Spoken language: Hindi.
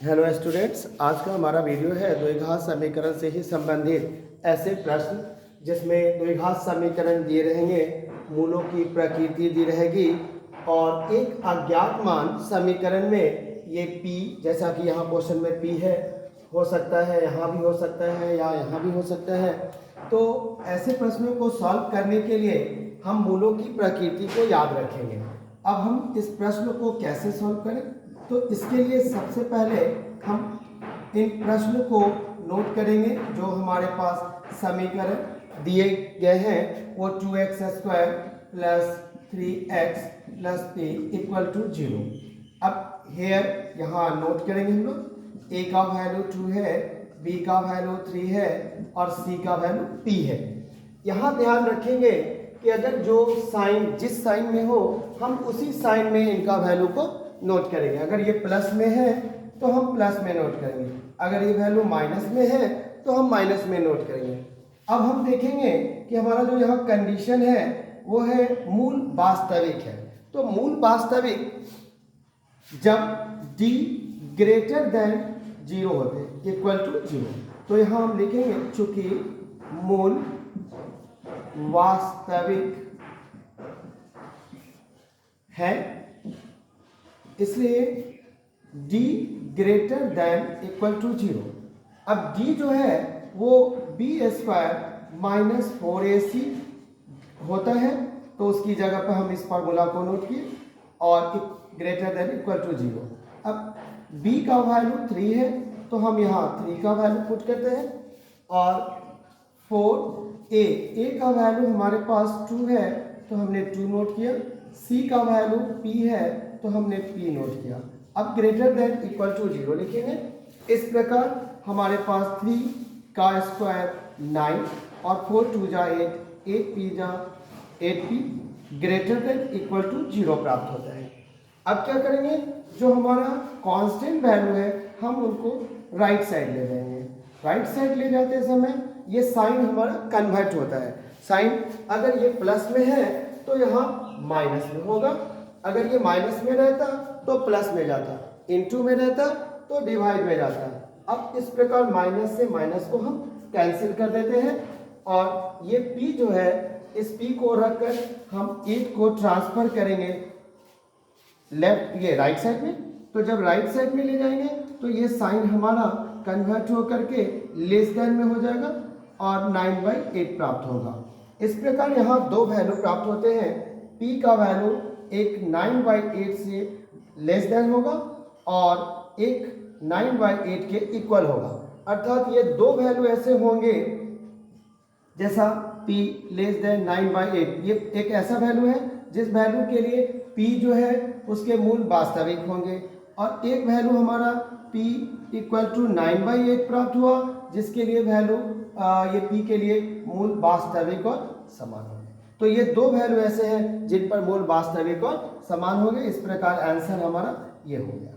हेलो स्टूडेंट्स, आज का हमारा वीडियो है द्विघात समीकरण से ही संबंधित ऐसे प्रश्न जिसमें द्विघात समीकरण दिए रहेंगे, मूलों की प्रकृति दी रहेगी और एक अज्ञात मान समीकरण में ये p, जैसा कि यहाँ क्वेश्चन में p है, हो सकता है यहाँ भी हो सकता है या यहाँ भी हो सकता है। तो ऐसे प्रश्नों को सॉल्व करने के लिए हम मूलों की प्रकृति को याद रखेंगे। अब हम इस प्रश्न को कैसे सॉल्व करें, तो इसके लिए सबसे पहले हम इन प्रश्न को नोट करेंगे। जो हमारे पास समीकरण दिए गए हैं वो 2x² plus 3x plus p equal to 0। अब हेयर यहाँ नोट करेंगे हम लोग। a का वैल्यू 2 है, b का वैल्यू 3 है और c का वैल्यू p है। यहाँ ध्यान रखेंगे कि अगर जो साइन जिस साइन में हो हम उसी साइन में इनका वैल्यू को नोट करेंगे। अगर ये प्लस में है तो हम प्लस में नोट करेंगे, अगर ये वैल्यू माइनस में है तो हम माइनस में नोट करेंगे। अब हम देखेंगे कि हमारा जो यहाँ कंडीशन है वो है मूल वास्तविक है। तो मूल वास्तविक जब d ग्रेटर देन 0 होते इक्वल टू 0, तो यहाँ हम लिखेंगे चूंकि मूल वास्तविक है इसलिए d greater than equal to 0। अब d जो है वो b² माइनस 4ac होता है, तो उसकी जगह पर हम इस फार्मूला को नोट किए और ग्रेटर देन इक्वल टू 0। अब b का वैल्यू 3 है तो हम यहाँ 3 का वैल्यू पुट करते हैं और 4a का वैल्यू हमारे पास 2 है तो हमने 2 नोट किया, c का वैल्यू p है तो हमने p नोट किया। अब ग्रेटर देन इक्वल टू 0 लिखेंगे। इस प्रकार हमारे पास 3 का स्क्वायर 9 और 4 2 जा 8, 8 p जा 8p greater than equal to 0 प्राप्त होता है। अब क्या करेंगे, जो हमारा कांस्टेंट वैल्यू है हम उनको राइट साइड ले जाएंगे। राइट साइड ले जाते समय ये साइन हमारा कन्वर्ट होता है। साइन अगर ये प्लस में है तो यहाँ माइनस में होगा, अगर ये माइनस में रहता तो प्लस में जाता, इनटू में रहता तो डिवाइड में जाता। अब इस प्रकार माइनस से माइनस को हम कैंसिल कर देते हैं और ये p जो है इस p को रखकर हम 8 को ट्रांसफर करेंगे लेफ्ट ये राइट साइड में। तो जब राइट साइड में ले जाएंगे तो ये साइन हमारा कन्वर्ट होकर के लेस देन में हो जाएगा और 9/8 प्राप्त होगा। इस प्रकार यहाँ दो वैल्यू प्राप्त होते हैं। p का वैल्यू एक 9/8 से लेस देन होगा और एक 9/8 के इक्वल होगा। अर्थात ये दो वैल्यू ऐसे होंगे जैसा p लेस देन 9/8, ये एक ऐसा वैल्यू है जिस वैल्यू के लिए p जो है उसके मूल वास्तविक होंगे और एक वैल्यू हमारा p इक्वल टू 9/8 प्राप्त हुआ जिसके लिए वैल्यू ये p के लिए मूल वास्तविक और समान होंगे। तो ये दो वैल्यू ऐसे हैं जिन पर मूल वास्तविक और समान होंगे। इस प्रकार आंसर हमारा ये हो गया।